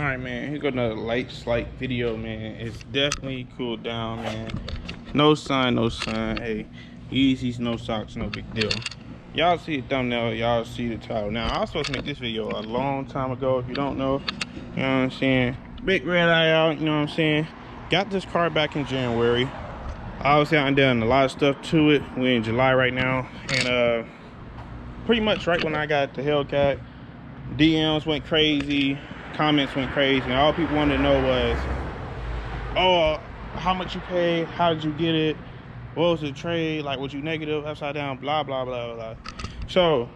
Alright, man, here go another light slight video, man. It's definitely cooled down, man. No sun, no sun. Hey, Yeezys, no socks, no big deal. Y'all see the thumbnail, y'all see the title. Now, I was supposed to make this video a long time ago. If you don't know, you know what I'm saying? Big red eye out, you know what I'm saying? Got this car back in January. Obviously, I done a lot of stuff to it. We're in July right now. And pretty much right when I got the Hellcat, DMs went crazy. Comments went crazy, and all people wanted to know was, oh, how much you paid, how did you get it, what was the trade, like, was you negative, upside down, blah blah blah blah. So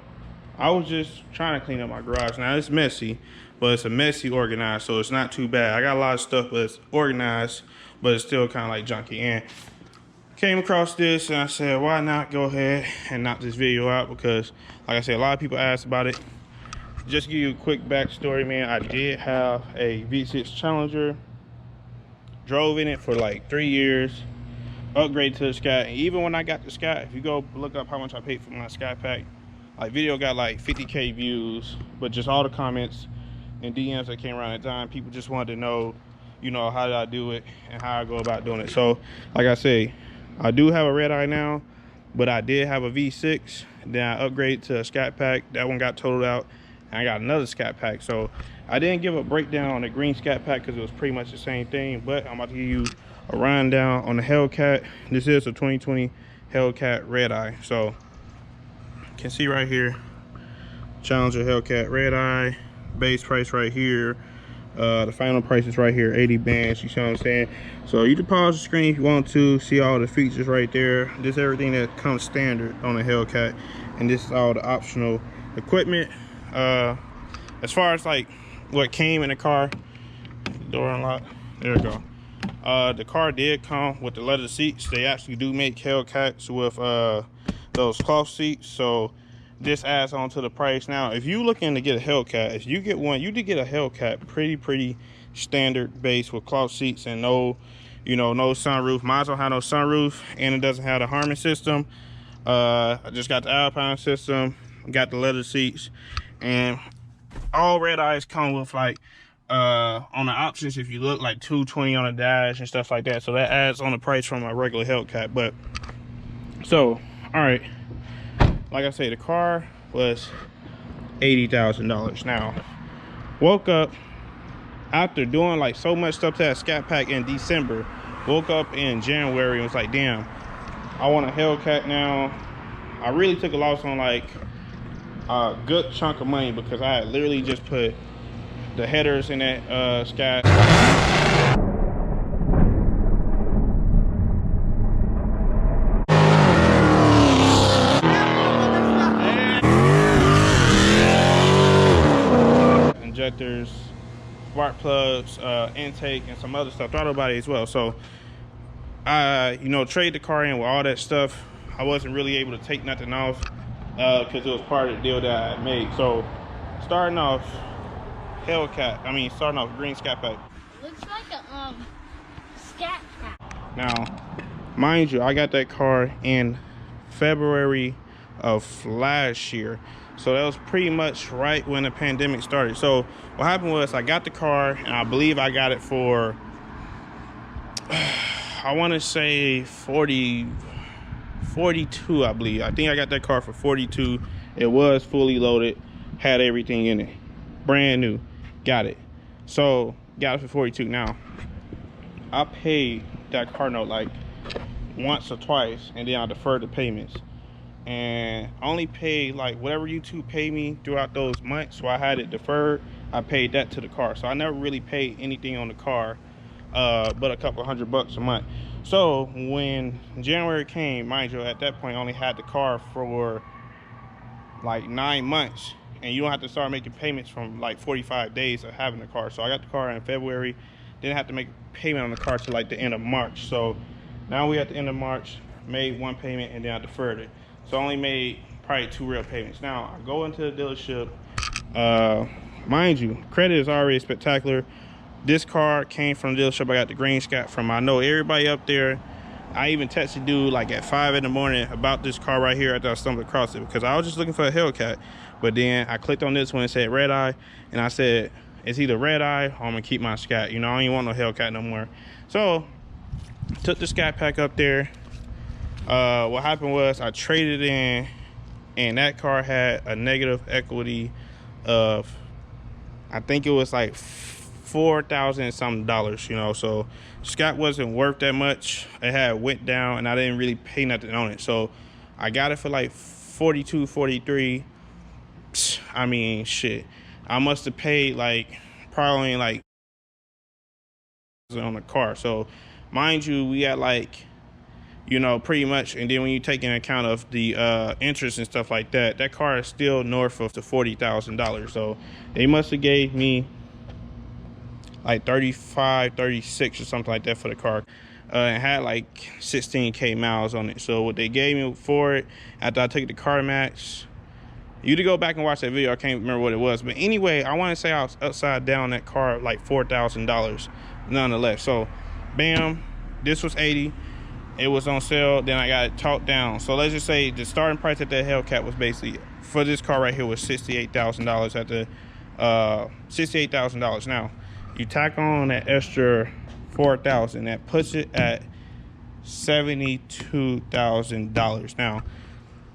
I was just trying to clean up my garage. Now it's messy, but it's a messy organized, so it's not too bad. I got a lot of stuff, but it's organized, but it's still kind of like junky. And came across this and I said, why not go ahead and knock this video out, because like I said, a lot of people asked about it. Just to give you a quick backstory, man, I did have a V6 Challenger, drove in it for like 3 years, upgraded to the Sky. And even when I got the Sky, if you go look up how much I paid for my Sky Pack, like, video got like 50K views, but just all the comments and DMs that came around at the time, people just wanted to know, you know, how did I do it and how I go about doing it. So like I say, I do have a Redeye now, but I did have a V6, then I upgraded to a Sky Pack. That one got totaled out. I got another Scat Pack, so I didn't give a breakdown on the green Scat Pack because it was pretty much the same thing, but I'm about to give you a rundown on the Hellcat. This is a 2020 Hellcat Redeye. So you can see right here, Challenger Hellcat Redeye, base price right here. The final price is right here, 80 bands, you see what I'm saying? So you can pause the screen if you want to see all the features right there. This is everything that comes standard on the Hellcat, and this is all the optional equipment. As far as like what came in the car, door unlocked, there we go. The car did come with the leather seats. They actually do make Hellcats with those cloth seats, so this adds on to the price. Now if you looking to get a Hellcat, if you get one, you did get a Hellcat pretty standard base with cloth seats and no, you know, no sunroof. Mine don't have no sunroof, and it doesn't have the Harman system. I just got the Alpine system, got the leather seats. And all red eyes come with like on the options, if you look, like 220 on the dash and stuff like that, so that adds on the price from a regular Hellcat. But so all right, like I say, the car was $80,000. Now woke up after doing like so much stuff to that Scat Pack in December, woke up in January and was like, damn, I want a Hellcat now. I really took a loss on like a good chunk of money because I had literally just put the headers in that Sky. Injectors, spark plugs, intake, and some other stuff, throttle body as well. So I, you know, trade the car in with all that stuff. I wasn't really able to take nothing off because it was part of the deal that I made. So starting off Hellcat, starting off green Scat Pack. Looks like a Scat Pack. Now, mind you, I got that car in February of last year, so that was pretty much right when the pandemic started. So what happened was I got the car, and I believe I got it for I want to say 42, I believe. I think I got that car for 42. It was fully loaded, had everything in it, brand new. Got it. So got it for 42. Now I paid that car note like once or twice, and then I deferred the payments, and I only paid like whatever you two paid me throughout those months. So I had it deferred. I paid that to the car, so I never really paid anything on the car but a couple $100 a month. So when January came, mind you, at that point I only had the car for like 9 months, and you don't have to start making payments from like 45 days of having the car. So I got the car in February, didn't have to make a payment on the car till like the end of March. So now we at the end of March, made one payment and then I deferred it. So I only made probably 2 real payments. Now I go into the dealership, mind you, credit is already spectacular. This car came from the dealership I got the green Scat from. I know everybody up there. I even texted dude like at 5 in the morning about this car right here after I stumbled across it, because I was just looking for a Hellcat. But then I clicked on this one and said Redeye, and I said, It's either Redeye or I'm gonna keep my Scat. You know, I don't even want no Hellcat no more. So took the Scat Pack up there. What happened was I traded in, and that car had a negative equity of, I think it was like $4,000 something, you know. So Scat wasn't worth that much. It had went down and I didn't really pay nothing on it. So I got it for like 42, 43. I mean, shit, I must have paid like probably like on the car. So mind you, we had like, you know, pretty much, and then when you take into account of the interest and stuff like that, that car is still north of the $40,000. So they must have gave me like 35, 36 or something like that for the car. It had like 16K miles on it. So what they gave me for it after I took the car max, you to go back and watch that video, I can't remember what it was, but anyway, I want to say I was upside down that car like $4,000 nonetheless. So bam, this was 80. It was on sale, then I got it talked down. So let's just say the starting price at that Hellcat was basically, for this car right here, was $68,000 at the $68,000. Now you tack on that extra $4,000, that puts it at $72,000. Now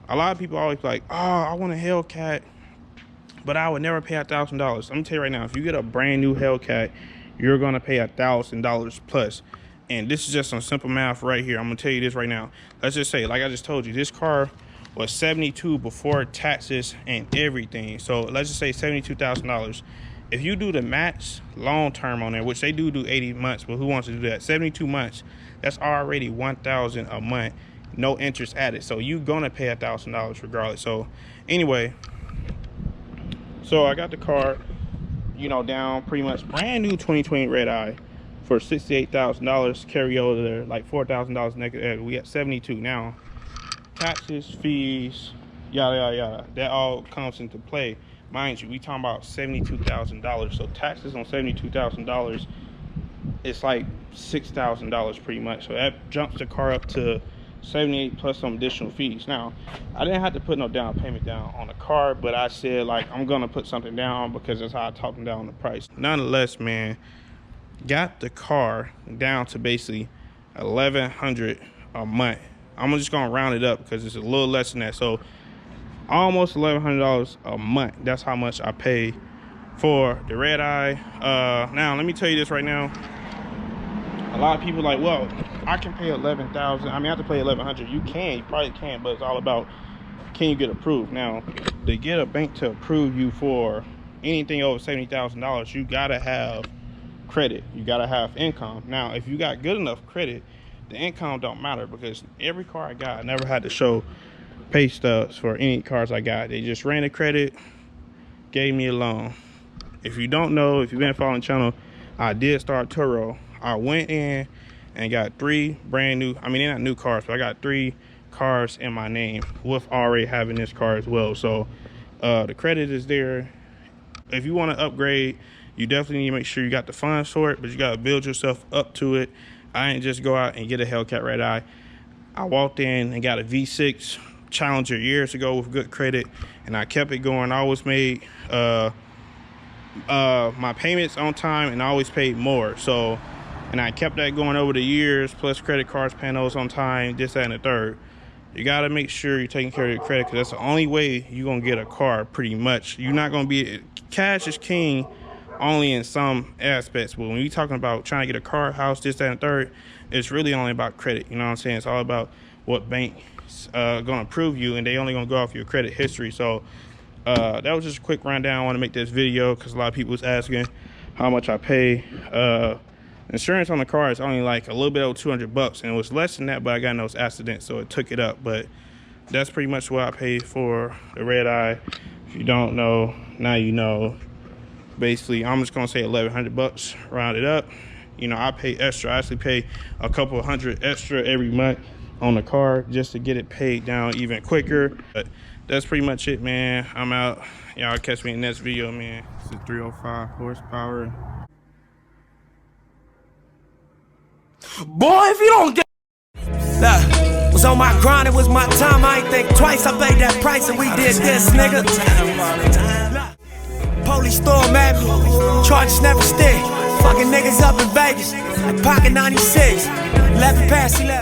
a lot of people always like, oh, I want a Hellcat, but I would never pay $1,000. Let me tell you right now, if you get a brand new Hellcat, you're gonna pay $1,000 plus. And this is just some simple math right here. I'm gonna tell you this right now. Let's just say, like I just told you, this car was $72,000 before taxes and everything. So let's just say $72,000. If you do the max long term on there, which they do 80 months, but who wants to do that? 72 months, that's already $1,000 a month, no interest added. So you gonna pay $1,000 regardless. So anyway, so I got the car, you know, down pretty much brand new 2020 Redeye for $68,000, carry over there like $4,000 negative. We got 72 now. Taxes, fees, yada yada yada, that all comes into play. Mind you, we talking about $72,000. So taxes on $72,000, it's like $6,000 pretty much. So that jumps the car up to 78 plus some additional fees. Now I didn't have to put no down payment down on the car, but I said like I'm gonna put something down because that's how I talked them down the price. Nonetheless, man, got the car down to basically $1,100 a month. I'm just gonna round it up because it's a little less than that. So almost $1,100 a month. That's how much I pay for the Redeye. Now let me tell you this right now. A lot of people like, well, I can pay $11,000. I mean, I have to pay $1,100. You probably can, but it's all about, can you get approved? Now, to get a bank to approve you for anything over $70,000, you gotta have credit. You gotta have income. Now, if you got good enough credit, the income don't matter, because every car I got, I never had to show pay stubs for any cars I got. They just ran the credit, gave me a loan. If you don't know, if you've been following the channel, I did start Turo. I went in and got 3 brand new, I mean, they're not new cars, but I got 3 cars in my name with already having this car as well. So the credit is there. If you want to upgrade, you definitely need to make sure you got the funds for it, but you got to build yourself up to it. I didn't just go out and get a Hellcat Redeye. I walked in and got a V6 Challenger years ago with good credit, and I kept it going. I always made my payments on time, and I always paid more. So, and I kept that going over the years, plus credit cards, paying those on time, this, that, and the third. You got to make sure you're taking care of your credit, because that's the only way you're going to get a car, pretty much. You're not going to be, cash is king only in some aspects, but when you're talking about trying to get a car, house, this, that, and the third, it's really only about credit. You know what I'm saying? It's all about what bank's going to approve you, and they only going to go off your credit history. So that was just a quick rundown. I want to make this video because a lot of people was asking how much I pay. Insurance on the car is only like a little bit over $200, and it was less than that, but I got in those accidents, so it took it up. But that's pretty much what I paid for the Redeye. If you don't know, now you know. Basically, I'm just gonna say $1,100, round it up. You know, I pay extra. I actually pay a couple of $100 extra every month on the car just to get it paid down even quicker. But that's pretty much it, man. I'm out. Y'all catch me in the next video, man. It's a 305 horsepower. Boy, if you don't get was on my grind, it was my time. I ain't think twice. I paid that price and we did this, nigga. police storm at me. Charges never stick. Fucking niggas up in Vegas. Like pocket 96. 11 past 11.